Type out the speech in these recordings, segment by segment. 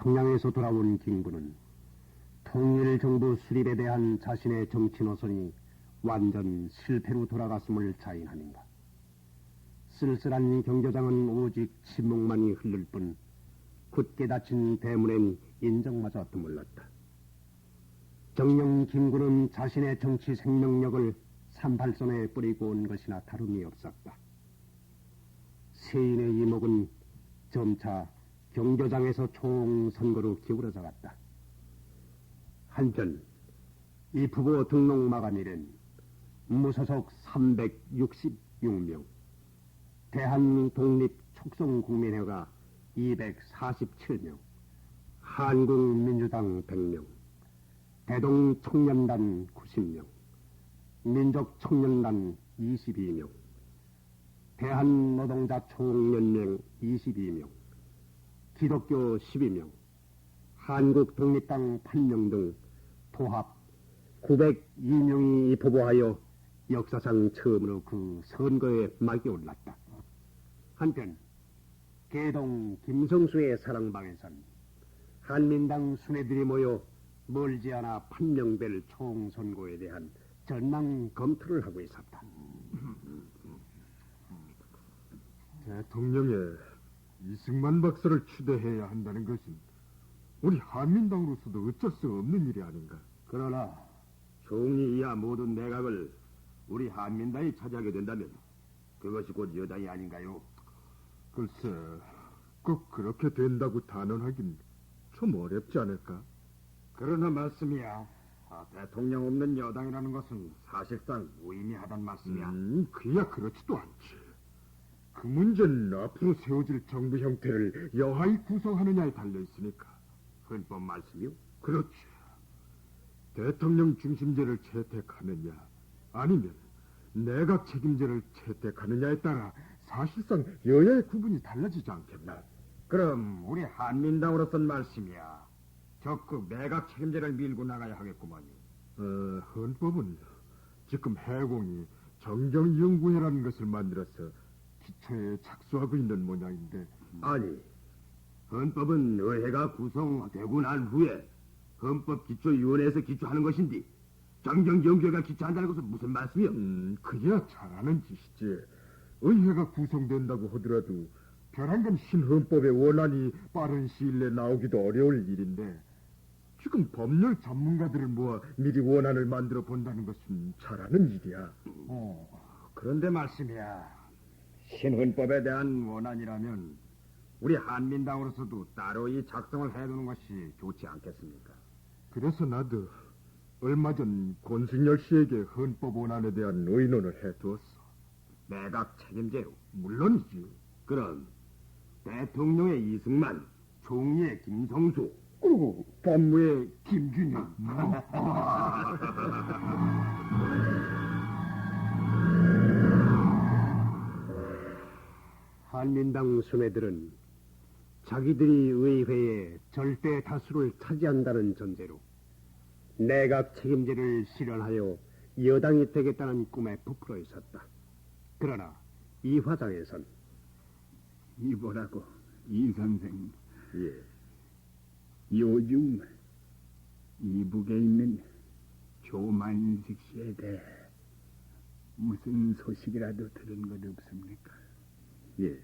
평양에서 돌아온 김구는 통일정부 수립에 대한 자신의 정치 노선이 완전 실패로 돌아갔음을 자인하는가. 쓸쓸한 경조장은 오직 침묵만이 흐를 뿐 굳게 닫힌 대문엔 인정마저 드물렀다. 정령 김구는 자신의 정치 생명력을 산발선에 뿌리고 온 것이나 다름이 없었다. 세인의 이목은 점차 경조장에서 총선거로 기울어져 갔다. 한편 이 부부 등록 마감일은 무소속 366명, 대한독립촉성국민회가 247명, 한국민주당 100명, 대동청년단 90명, 민족청년단 22명, 대한노동자총연맹 22명, 기독교 12명, 한국독립당 8명 등 도합 902명이 보보하여 역사상 처음으로 그 선거에 막이 올랐다. 한편 개동 김성수의 사랑방에선 한민당 수뇌들이 모여 멀지 않아 판명될 총선거에 대한 전망 검토를 하고 있었다. 대통령의 이승만 박사를 추대해야 한다는 것은 우리 한민당으로서도 어쩔 수 없는 일이 아닌가. 그러나 총리 이하 모든 내각을 우리 한민당이 차지하게 된다면 그것이 곧 여당이 아닌가요? 글쎄, 꼭 그렇게 된다고 단언하긴 좀 어렵지 않을까? 그러나 말씀이야. 대통령 없는 여당이라는 것은 사실상 무의미하단 말씀이야. 그야 그렇지도 않지. 그 문제는 앞으로 세워질 정부 형태를 여하이 구성하느냐에 달려있으니까. 헌법 말씀이요? 그렇지. 대통령 중심제를 채택하느냐 아니면 내각 책임제를 채택하느냐에 따라 사실상 여야의 구분이 달라지지 않겠나. 그럼 우리 한민당으로서는 말씀이야. 적극 내각 책임제를 밀고 나가야 하겠구만요. 헌법은 지금 해공이 정경연구회라는 것을 만들어서 기초에 착수하고 있는 모양인데. 아니, 헌법은 의회가 구성되고 난 후에 헌법기초위원회에서 기초하는 것인데 정경연구회가 기초한다는 것은 무슨 말씀이요? 그야 잘하는 짓이지. 의회가 구성된다고 하더라도 별한간 신헌법의 원안이 빠른 시일 내에 나오기도 어려울 일인데 지금 법률 전문가들을 모아 미리 원안을 만들어 본다는 것은 잘하는 일이야. 그런데 말씀이야. 신헌법에 대한 원안이라면 우리 한민당으로서도 따로 이 작성을 해두는 것이 좋지 않겠습니까? 그래서 나도 얼마 전 권순열 씨에게 헌법 원안에 대한 의논을 해두었어. 내각 책임제요? 물론이지. 그럼 대통령의 이승만, 총리의 김성수, 그리고 법무의 김균현. 한민당 수뇌들은 자기들이 의회에 절대 다수를 차지한다는 전제로 내각 책임제를 실현하여 여당이 되겠다는 꿈에 부풀어 있었다. 그러나 이 화장에선 이보라고 이 선생. 예, 요즘 이북에 있는 조만식 씨에 대해 무슨 소식이라도 들은 것 없습니까? 예.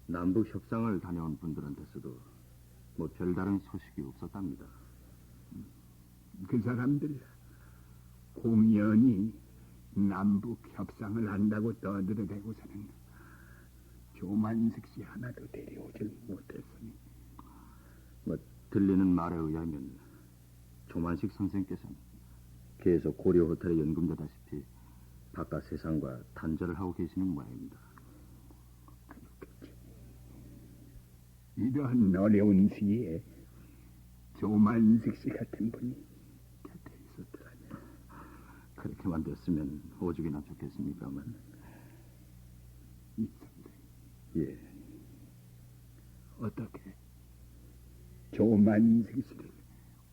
남북 협상을 다녀온 분들한테서도 뭐 별다른 소식이 없었답니다. 그 사람들 공연히 남북 협상을 한다고 떠들어대고서는 조만식 씨 하나도 데려오질 못했으니. 뭐 들리는 말에 의하면 조만식 선생께서는 계속 고려 호텔의 연금자다시피 바깥 세상과 단절을 하고 계시는 모양입니다. 그렇겠지. 이러한 어려운 시기에 조만식 씨 같은 분이 곁에 있었더라면. 그렇게만 됐으면 오죽이나 좋겠습니까만. 이 선생. 예. 어떻게 조만식 씨를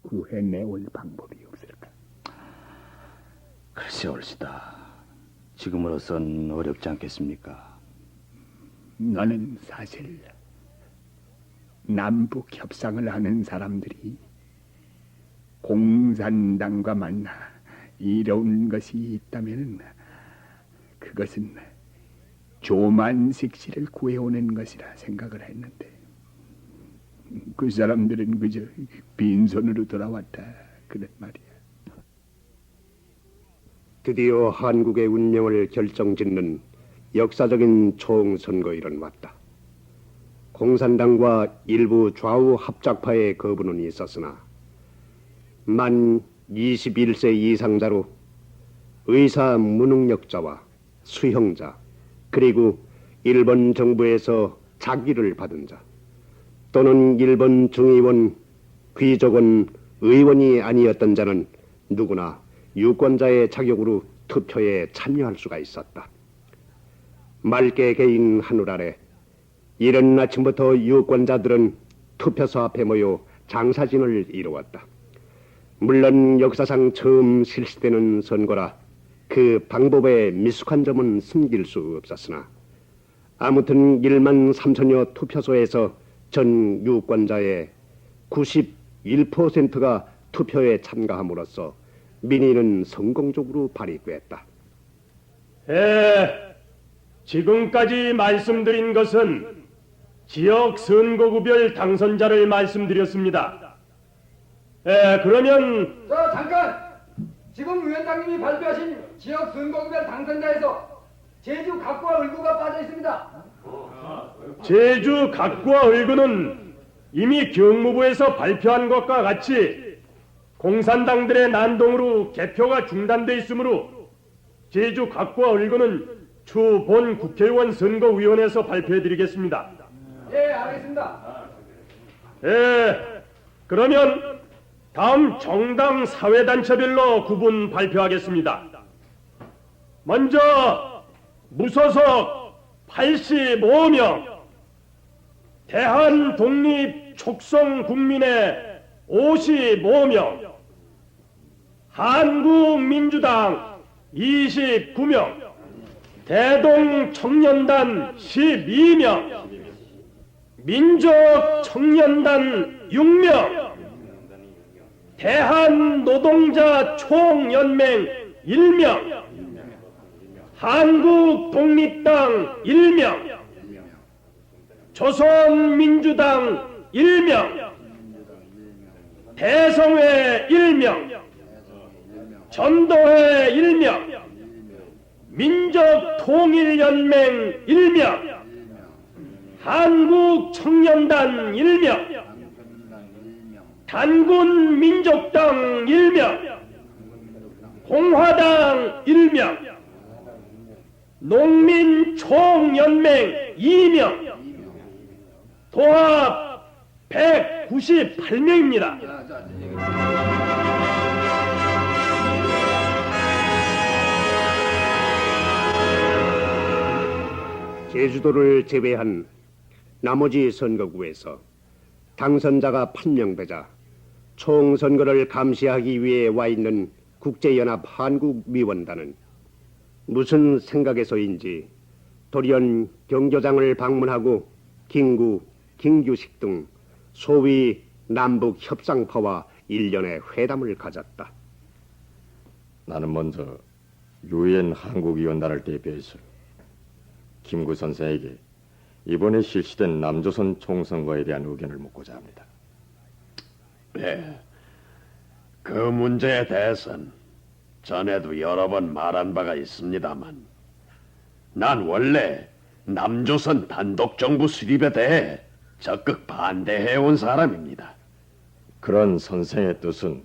구해내올 방법이 없을까? 글쎄 올시다. 지금으로선 어렵지 않겠습니까? 나는 사실 남북 협상을 하는 사람들이 공산당과 만나 이뤄온 것이 있다면 그것은 조만식 씨를 구해오는 것이라 생각을 했는데 그 사람들은 그저 빈손으로 돌아왔다 그런 말이야. 드디어 한국의 운명을 결정짓는 역사적인 총선거일은 왔다. 공산당과 일부 좌우 합작파의 거부는 있었으나 만 21세 이상자로 의사 무능력자와 수형자 그리고 일본 정부에서 자기를 받은 자 또는 일본 중의원, 귀족원, 의원이 아니었던 자는 누구나 유권자의 자격으로 투표에 참여할 수가 있었다. 맑게 개인 하늘 아래 이른 아침부터 유권자들은 투표소 앞에 모여 장사진을 이루었다. 물론 역사상 처음 실시되는 선거라 그 방법의 미숙한 점은 숨길 수 없었으나 아무튼 1만 3천여 투표소에서 전 유권자의 91%가 투표에 참가함으로써 민의는 성공적으로 발휘됐다. 지금까지 말씀드린 것은 지역 선거구별 당선자를 말씀드렸습니다. 그러면 잠깐! 지금 위원장님이 발표하신 지역 선거구별 당선자에서 제주 각과 을구가 빠져 있습니다. 제주 각과 을구는 이미 경무부에서 발표한 것과 같이 공산당들의 난동으로 개표가 중단돼 있으므로 제주 각과 을구는 추 본 국회의원 선거위원회에서 발표해드리겠습니다. 예, 알겠습니다. 그러면 다음 정당 사회단체별로 구분 발표하겠습니다. 먼저 무소속 85명, 대한독립촉성국민회 55명, 한국민주당 29명, 대동청년단 12명, 민족청년단 6명, 대한노동자 총연맹 1명, 한국독립당 1명, 조선민주당 1명, 대성회 1명, 전도회 1명, 민족통일연맹 1명, 한국청년단 1명, 단군민족당 1명, 공화당 1명, 농민총연맹 2명, 도합 198명입니다. 제주도를 제외한 나머지 선거구에서 당선자가 판명되자 총선거를 감시하기 위해 와 있는 국제연합 한국미원단은 무슨 생각에서인지 돌연 경교장을 방문하고 김구, 김규식 등 소위 남북 협상파와 일련의 회담을 가졌다. 나는 먼저 유엔 한국위원단을 대표해서 김구 선생에게 이번에 실시된 남조선 총선거에 대한 의견을 묻고자 합니다. 네, 그 문제에 대해서는 전에도 여러 번 말한 바가 있습니다만 난 원래 남조선 단독정부 수립에 대해 적극 반대해온 사람입니다. 그런 선생의 뜻은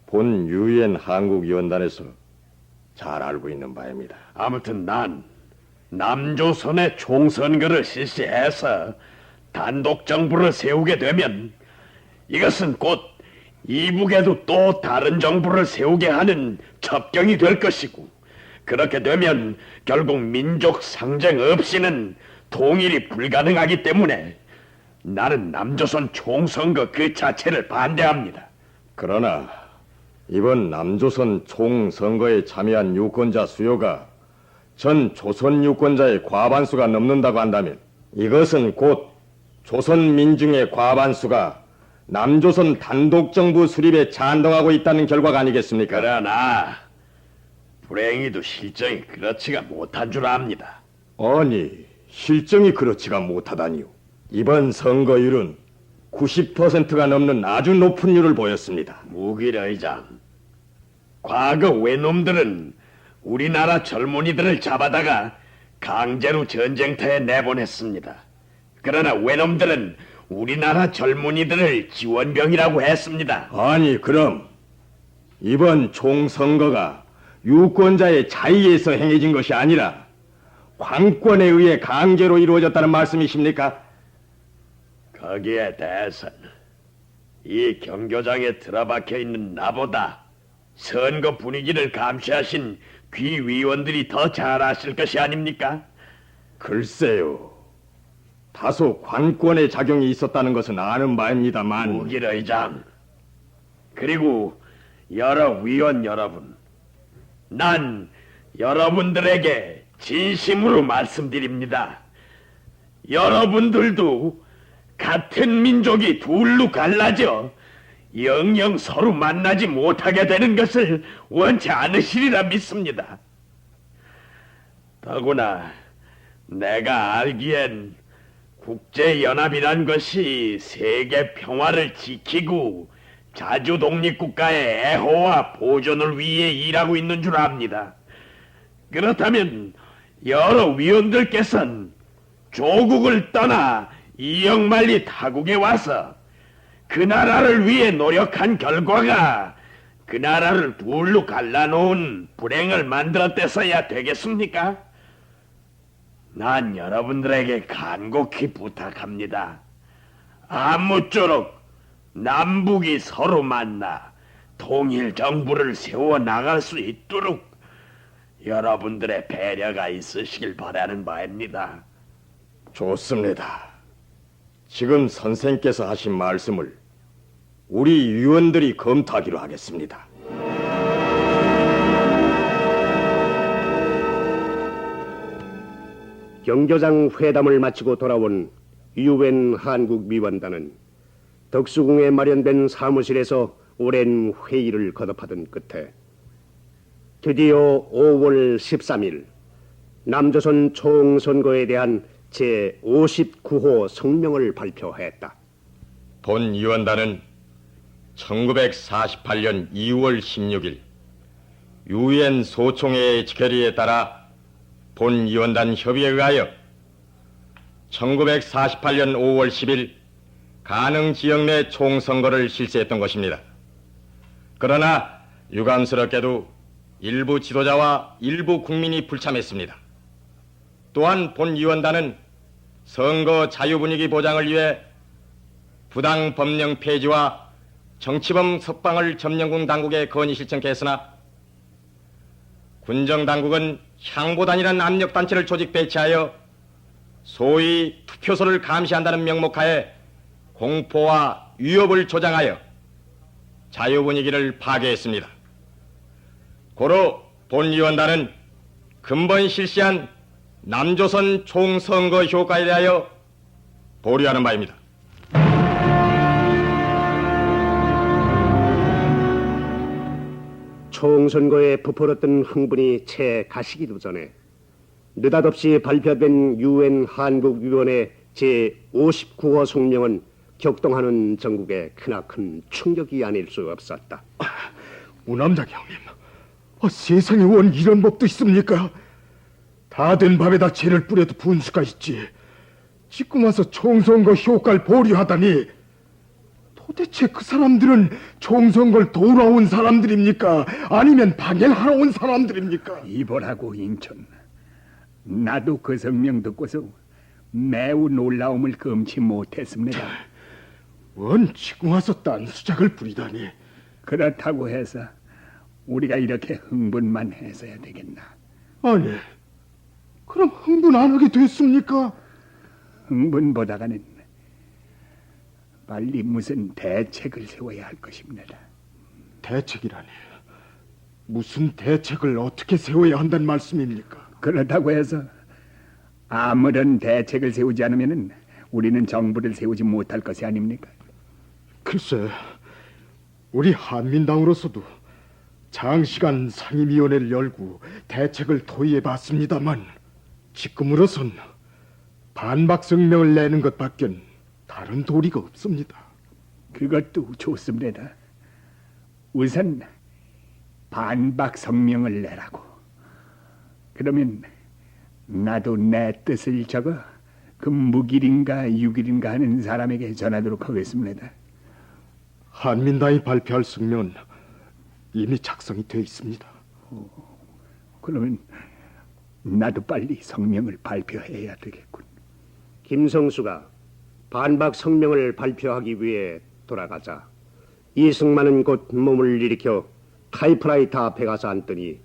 본 유엔 한국위원단에서 잘 알고 있는 바입니다. 아무튼 난 남조선의 총선거를 실시해서 단독정부를 세우게 되면 이것은 곧 이북에도 또 다른 정부를 세우게 하는 첩경이 될 것이고 그렇게 되면 결국 민족 상정 없이는 통일이 불가능하기 때문에 나는 남조선 총선거 그 자체를 반대합니다. 그러나 이번 남조선 총선거에 참여한 유권자 수요가 전 조선 유권자의 과반수가 넘는다고 한다면 이것은 곧 조선 민중의 과반수가 남조선 단독정부 수립에 찬동하고 있다는 결과가 아니겠습니까? 그러나 불행히도 실정이 그렇지가 못한 줄 압니다. 아니, 실정이 그렇지가 못하다니요. 이번 선거율은 90%가 넘는 아주 높은 율을 보였습니다. 무길 의장, 과거 외놈들은 우리나라 젊은이들을 잡아다가 강제로 전쟁터에 내보냈습니다. 그러나 외놈들은 우리나라 젊은이들을 지원병이라고 했습니다. 아니, 그럼 이번 총선거가 유권자의 자의에서 행해진 것이 아니라 관권에 의해 강제로 이루어졌다는 말씀이십니까? 거기에 대해서는 이 경교장에 들어박혀 있는 나보다 선거 분위기를 감시하신 귀위원들이 더 잘 아실 것이 아닙니까? 글쎄요. 다소 관권의 작용이 있었다는 것은 아는 바입니다만 무길 의장, 그리고 여러 위원 여러분, 난 여러분들에게 진심으로 말씀드립니다. 여러분들도 같은 민족이 둘로 갈라져 영영 서로 만나지 못하게 되는 것을 원치 않으시리라 믿습니다. 더구나 내가 알기엔 국제연합이란 것이 세계 평화를 지키고 자주 독립국가의 애호와 보존을 위해 일하고 있는 줄 압니다. 그렇다면 여러 위원들께서는 조국을 떠나 이영만리 타국에 와서 그 나라를 위해 노력한 결과가 그 나라를 둘로 갈라놓은 불행을 만들었대서야 되겠습니까? 난 여러분들에게 간곡히 부탁합니다. 아무쪼록 남북이 서로 만나 통일 정부를 세워 나갈 수 있도록 여러분들의 배려가 있으시길 바라는 바입니다. 좋습니다. 지금 선생께서 하신 말씀을 우리 위원들이 검토하기로 하겠습니다. 경교장 회담을 마치고 돌아온 유엔 한국 위원단은 덕수궁에 마련된 사무실에서 오랜 회의를 거듭하던 끝에 드디어 5월 13일 남조선 총선거에 대한 제59호 성명을 발표했다. 본 위원단은 1948년 2월 16일 유엔 소총회의 결의에 따라 본 위원단 협의에 의하여 1948년 5월 10일 가능 지역 내 총선거를 실시했던 것입니다. 그러나 유감스럽게도 일부 지도자와 일부 국민이 불참했습니다. 또한 본 위원단은 선거 자유 분위기 보장을 위해 부당 법령 폐지와 정치범 석방을 점령군 당국에 건의 신청했으나 군정 당국은 향보단이라는 압력 단체를 조직 배치하여 소위 투표소를 감시한다는 명목하에 공포와 위협을 조장하여 자유 분위기를 파괴했습니다. 고로 본 위원단은 근본 실시한 남조선 총선거 효과에 대하여 보류하는 바입니다. 총선거에 부풀었던 흥분이 채 가시기도 전에 느닷없이 발표된 유엔 한국위원회 제59호 성명은 격동하는 전국에 크나큰 충격이 아닐 수 없었다. 우남장 형님, 세상에 원 이런 법도 있습니까? 다 된 밥에다 재를 뿌려도 분수가 있지. 지금 와서 총선거 효과를 보류하다니. 도대체 그 사람들은 총선거를 도우러 온 사람들입니까? 아니면 방해하러 온 사람들입니까? 이보라고 인천. 나도 그 성명 듣고서 매우 놀라움을 금치 못했습니다. 원 지금 와서 딴 수작을 부리다니. 그렇다고 해서 우리가 이렇게 흥분만 해서야 되겠나? 아니, 그럼 흥분 안 하게 됐습니까? 흥분보다가는 빨리 무슨 대책을 세워야 할 것입니다. 대책이라니. 무슨 대책을 어떻게 세워야 한다는 말씀입니까? 그렇다고 해서 아무런 대책을 세우지 않으면 우리는 정부를 세우지 못할 것이 아닙니까? 글쎄, 우리 한민당으로서도 장시간 상임위원회를 열고 대책을 토의해봤습니다만 지금으로선 반박 성명을 내는 것밖엔 다른 도리가 없습니다. 그것도 좋습니다. 우선 반박 성명을 내라고. 그러면 나도 내 뜻을 적어 그 무길인가 유길인가 하는 사람에게 전하도록 하겠습니다. 한민당이 발표할 성명은 이미 작성이 되어 있습니다. 그러면 나도 빨리 성명을 발표해야 되겠군. 김성수가 반박 성명을 발표하기 위해 돌아가자 이승만은 곧 몸을 일으켜 타이프라이터 앞에 가서 앉더니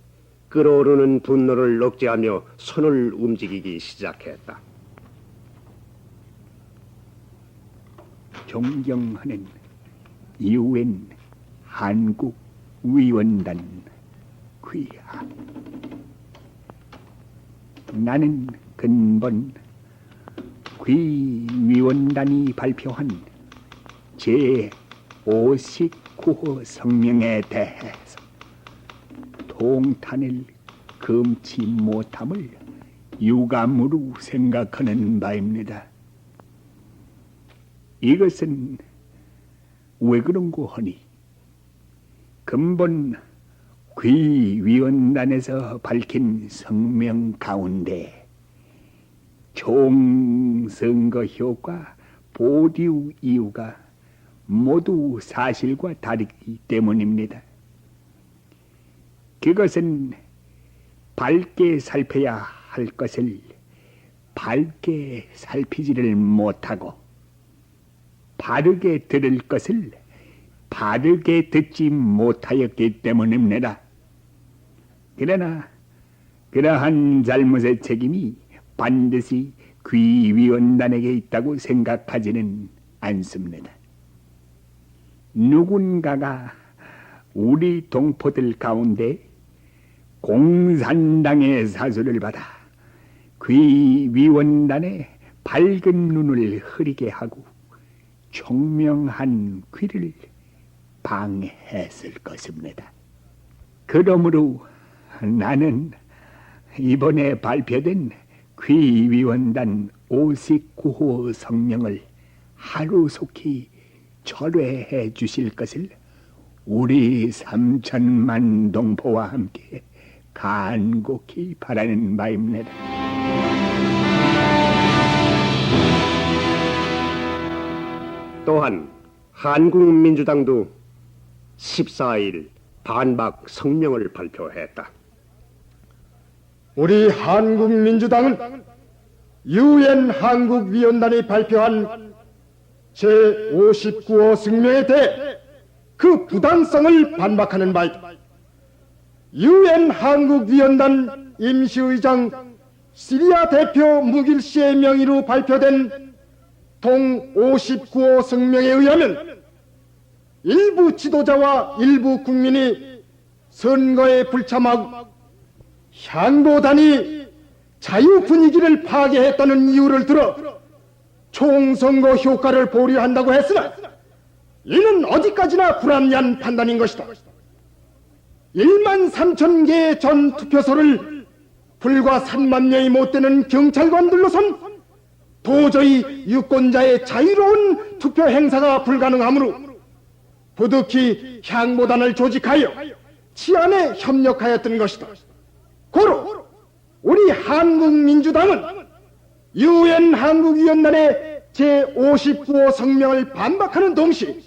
끓어오르는 분노를 억제하며 손을 움직이기 시작했다. 존경하는 UN 한국위원단 귀하, 나는 근본 귀위원단이 발표한 제59호 성명에 대해서 통탄을 금치 못함을 유감으로 생각하는 바입니다. 이것은 왜 그런고 하니 근본 귀위원단에서 밝힌 성명 가운데 총선거 효과 보류 이유가 모두 사실과 다르기 때문입니다. 그것은 밝게 살펴야 할 것을 밝게 살피지를 못하고 바르게 들을 것을 바르게 듣지 못하였기 때문입니다. 그러나 그러한 잘못의 책임이 반드시 귀위원단에게 있다고 생각하지는 않습니다. 누군가가 우리 동포들 가운데 공산당의 사수를 받아 귀위원단의 밝은 눈을 흐리게 하고 총명한 귀를 방해했을 것입니다. 그러므로 나는 이번에 발표된 귀위원단 59호 성명을 하루속히 철회해 주실 것을 우리 3천만 동포와 함께 간곡히 바라는 바입니다. 또한 한국민주당도 14일 반박 성명을 발표했다. 우리 한국민주당은 UN 한국위원단이 발표한 제59호 성명에 대해 그 부당성을 반박하는 바이다. UN 한국위원단 임시의장 시리아 대표 무길 씨의 명의로 발표된 동 59호 성명에 의하면 일부 지도자와 일부 국민이 선거에 불참하고 향보단이 자유 분위기를 파괴했다는 이유를 들어 총선거 효과를 보류한다고 했으나 이는 어디까지나 불합리한 판단인 것이다. 1만 3천 개의 전 투표소를 불과 3만 명이 못 되는 경찰관들로선 도저히 유권자의 자유로운 투표 행사가 불가능하므로 부득이 향보단을 조직하여 치안에 협력하였던 것이다. 고로 우리 한국민주당은 UN 한국위원단의 제59호 성명을 반박하는 동시에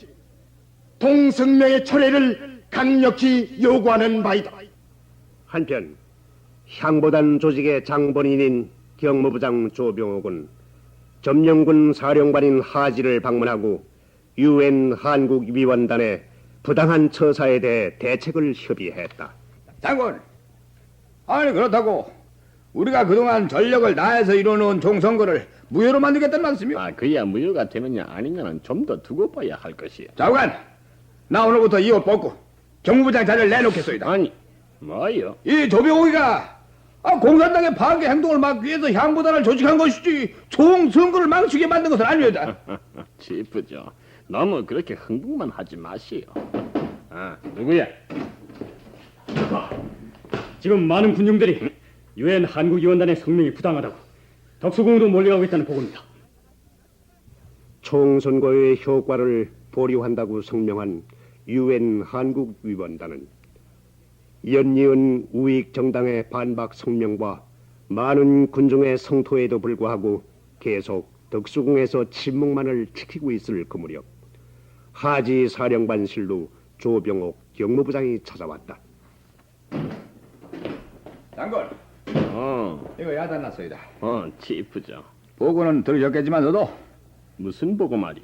동성명의 철회를 강력히 요구하는 바이다. 한편 향보단 조직의 장본인인 경무부장 조병옥은 점령군 사령관인 하지를 방문하고 UN 한국위원단의 부당한 처사에 대해 대책을 협의했다. 장군, 아니 그렇다고 우리가 그동안 전력을 다해서 이뤄놓은 총선거를 무효로 만들겠다는 말씀이요? 그야 무효가 되느냐 아니냐는 좀 더 두고 봐야 할 것이야. 장관, 나 오늘부터 이 옷 벗고 경무부장 자리를 내놓겠소이다. 아니, 뭐요? 이 조병옥이가 공산당의 파괴 행동을 막기 위해서 향보단을 조직한 것이지 총선거를 망치게 만든 것은 아니오다. 지프죠. 너무 그렇게 흥분만 하지 마시오. 누구야? 지금 많은 군중들이 유엔 한국위원단의 성명이 부당하다고 덕수궁으로 몰려가고 있다는 보고입니다. 총선거의 효과를 보류한다고 성명한 유엔 한국위원단은 연이은 우익 정당의 반박 성명과 많은 군중의 성토에도 불구하고 계속 덕수궁에서 침묵만을 지키고 있을 그 무렵 하지 사령관실로 조병옥 경무부장이 찾아왔다. 장군, 이거 야단났소이다. 지프죠. 보고는 들으셨겠지만 너도 무슨 보고 말이오?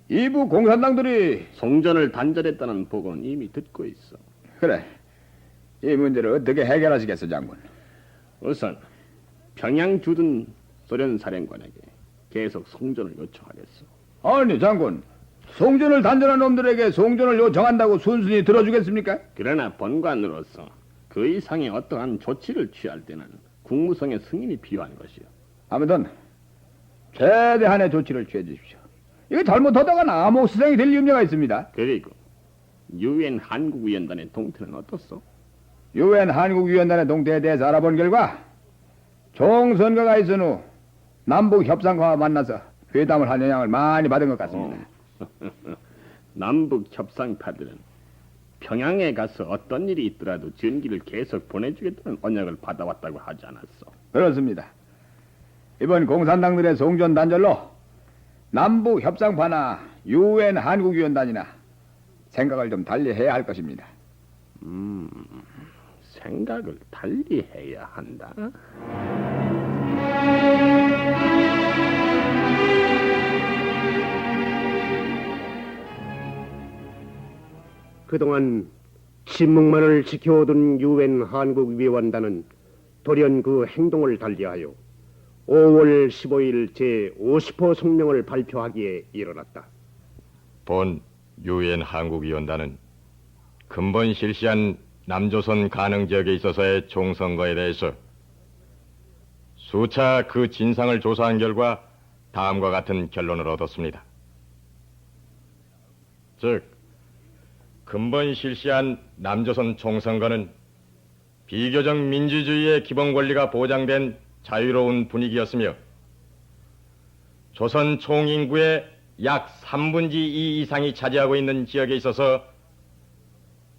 이부 공산당들이 송전을 단절했다는 보고는 이미 듣고 있어. 그래. 이 문제를 어떻게 해결하시겠어, 장군? 우선 평양 주둔 소련 사령관에게 계속 송전을 요청하겠어. 아니, 장군. 송전을 단절한 놈들에게 송전을 요청한다고 순순히 들어주겠습니까? 그러나 본관으로서 그 이상의 어떠한 조치를 취할 때는 국무성의 승인이 필요한 것이요. 아무튼 최대한의 조치를 취해 주십시오. 이거 잘못하다가 암흑수생이 될 염려가 있습니다. 그리고 유엔 한국위원단의 동태는 어떻소? 유엔 한국위원단의 동태에 대해서 알아본 결과 총선거가 있은 후 남북 협상과와 만나서 회담을 할 영향을 많이 받은 것 같습니다. 남북 협상파들은 평양에 가서 어떤 일이 있더라도 전기를 계속 보내주겠다는 언약을 받아왔다고 하지 않았어? 그렇습니다. 이번 공산당들의 송전 단절로 남북 협상파나 유엔 한국위원단이나 생각을 좀 달리 해야 할 것입니다. 생각을 달리 해야 한다. 그동안 침묵만을 지켜오던 유엔 한국위원단은 돌연 그 행동을 달리하여 5월 15일 제50호 성명을 발표하기에 이르렀다. 본 유엔 한국위원단은 근본 실시한 남조선 가능 지역에 있어서의 총선거에 대해서 수차 그 진상을 조사한 결과 다음과 같은 결론을 얻었습니다. 즉, 근본 실시한 남조선 총선거는 비교적 민주주의의 기본 권리가 보장된 자유로운 분위기였으며 조선 총인구의 약 3분의 2 이상이 차지하고 있는 지역에 있어서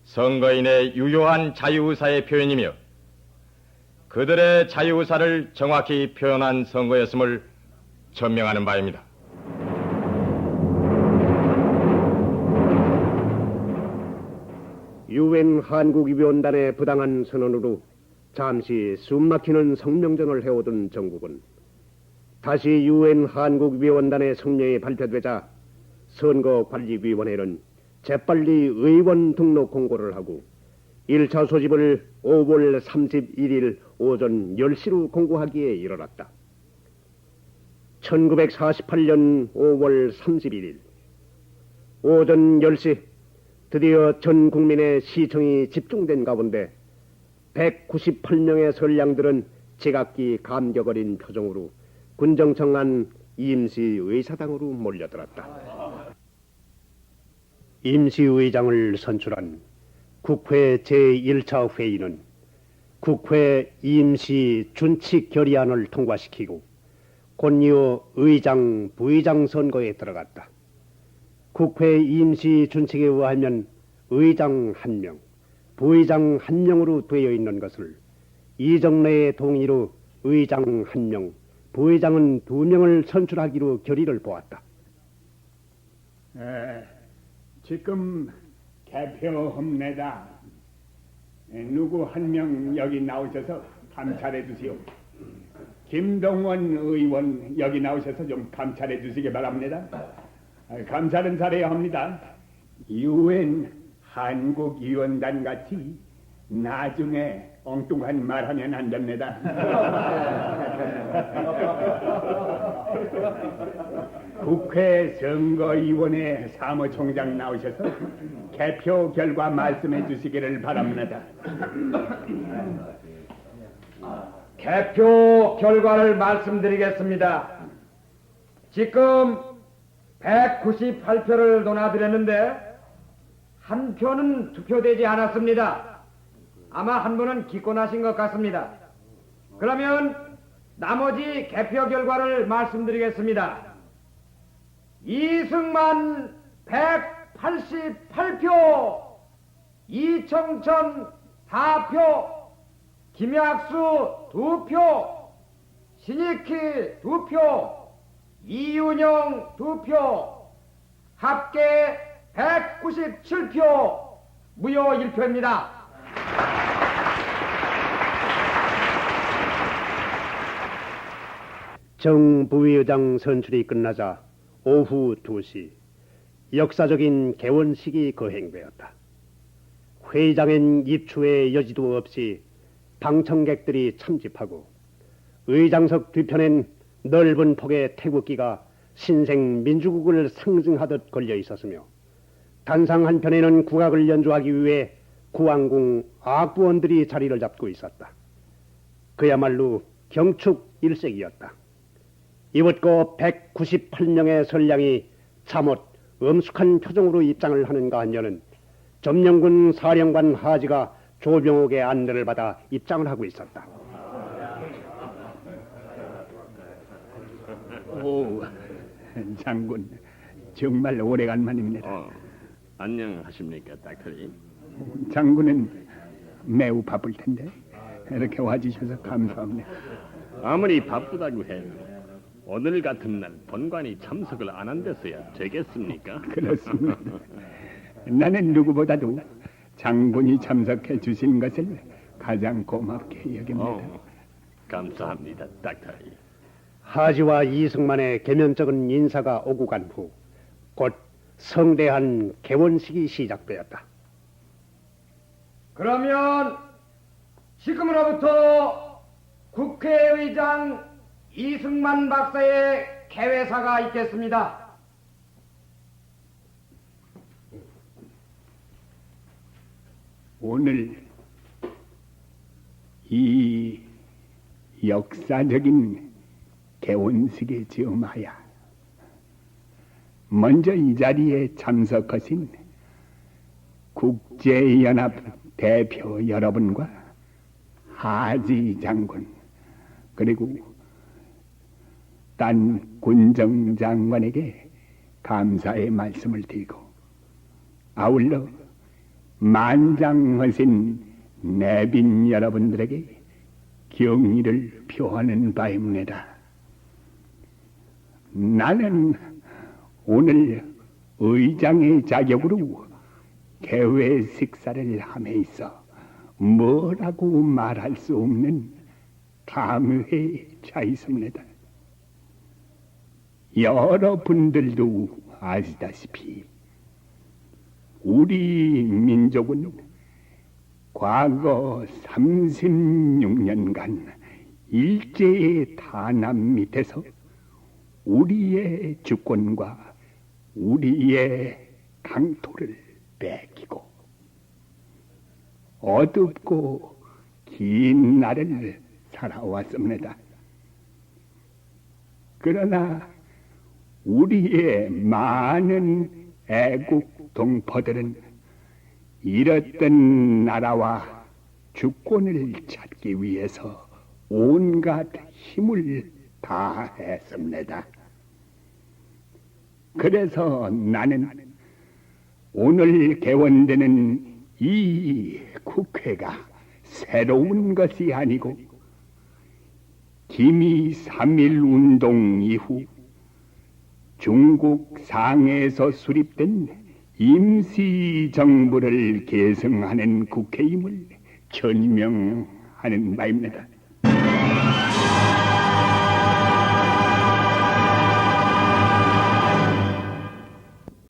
선거인의 유효한 자유의사의 표현이며 그들의 자유의사를 정확히 표현한 선거였음을 전명하는 바입니다. 유엔 한국위원단의 부당한 선언으로 잠시 숨막히는 성명전을 해오던 정국은 다시 유엔 한국위원단의 성명이 발표되자 선거관리위원회는 재빨리 의원 등록 공고를 하고 1차 소집을 5월 31일 오전 10시로 공고하기에 이르렀다. 1948년 5월 31일 오전 10시 드디어 전 국민의 시청이 집중된 가운데 198명의 선량들은 제각기 감격 어린 표정으로 군정청 안 임시의사당으로 몰려들었다. 임시의장을 선출한 국회 제1차 회의는 국회 임시 준칙 결의안을 통과시키고 곧이어 의장, 부의장 선거에 들어갔다. 국회 임시 준칙에 의하면 의장 1명, 부의장 1명으로 되어 있는 것을 이정래의 동의로 의장 1명, 부의장은 2명을 선출하기로 결의를 보았다. 지금 개표합니다. 누구 한 명 여기 나오셔서 감찰해 주시오. 김동원 의원 여기 나오셔서 좀 감찰해 주시기 바랍니다. 감찰은 잘해야 합니다. 유엔 한국위원단 같이 나중에 엉뚱한 말하면 안 됩니다. 국회 선거위원회 사무총장 나오셔서 개표 결과 말씀해 주시기를 바랍니다. 개표 결과를 말씀드리겠습니다. 지금 198표를 도나드렸는데 한 표는 투표되지 않았습니다. 아마 한 분은 기권하신 것 같습니다. 그러면 나머지 개표 결과를 말씀드리겠습니다. 이승만 188표, 이청천 4표, 김약수 2표, 신익희 2표, 이윤영 2표, 합계 197표, 무효 1표입니다. 정부의장 선출이 끝나자 오후 2시 역사적인 개원식이 거행되었다. 회의장엔 입추의 여지도 없이 방청객들이 참집하고 의장석 뒤편엔 넓은 폭의 태극기가 신생 민주국을 상징하듯 걸려 있었으며 단상 한편에는 국악을 연주하기 위해 구왕궁 악부원들이 자리를 잡고 있었다. 그야말로 경축 일색이었다. 이웃고 198명의 선량이 참옷 엄숙한 표정으로 입장을 하는가 하면은 점령군 사령관 하지가 조병옥의 안내를 받아 입장을 하고 있었다. 오, 장군, 정말 오래간만입니다. 안녕하십니까, 닥터리. 장군은 매우 바쁠 텐데 이렇게 와주셔서 감사합니다. 아무리 바쁘다고 해도 오늘 같은 날 본관이 참석을 안 한 데서야 되겠습니까? 그렇습니다. 나는 누구보다도 장군이 참석해 주신 것을 가장 고맙게 여깁니다. 감사합니다, 닥터리. 하지와 이승만의 개면적인 인사가 오고 간 후 곧 성대한 개원식이 시작되었다. 그러면 지금으로부터 국회의장 이승만 박사의 개회사가 있겠습니다. 오늘 이 역사적인 개원식에 즈음하여 먼저 이 자리에 참석하신 국제연합 대표 여러분과 하지 장군 그리고 딴 군정장관에게 감사의 말씀을 드리고 아울러 만장하신 내빈 여러분들에게 경의를 표하는 바입니다. 나는 오늘 의장의 자격으로 개회 식사를 함에 있어 뭐라고 말할 수 없는 감회에 차있습니다. 여러분들도 아시다시피 우리 민족은 과거 36년간 일제의 탄압 밑에서 우리의 주권과 우리의 강토를 뺏기고 어둡고 긴 날을 살아왔습니다. 그러나 우리의 많은 애국 동포들은 잃었던 나라와 주권을 찾기 위해서 온갖 힘을 다했습니다. 그래서 나는 오늘 개원되는 이 국회가 새로운 것이 아니고 기미 3.1 운동 이후 중국 상해에서 수립된 임시정부를 계승하는 국회임을 천명하는 바입니다.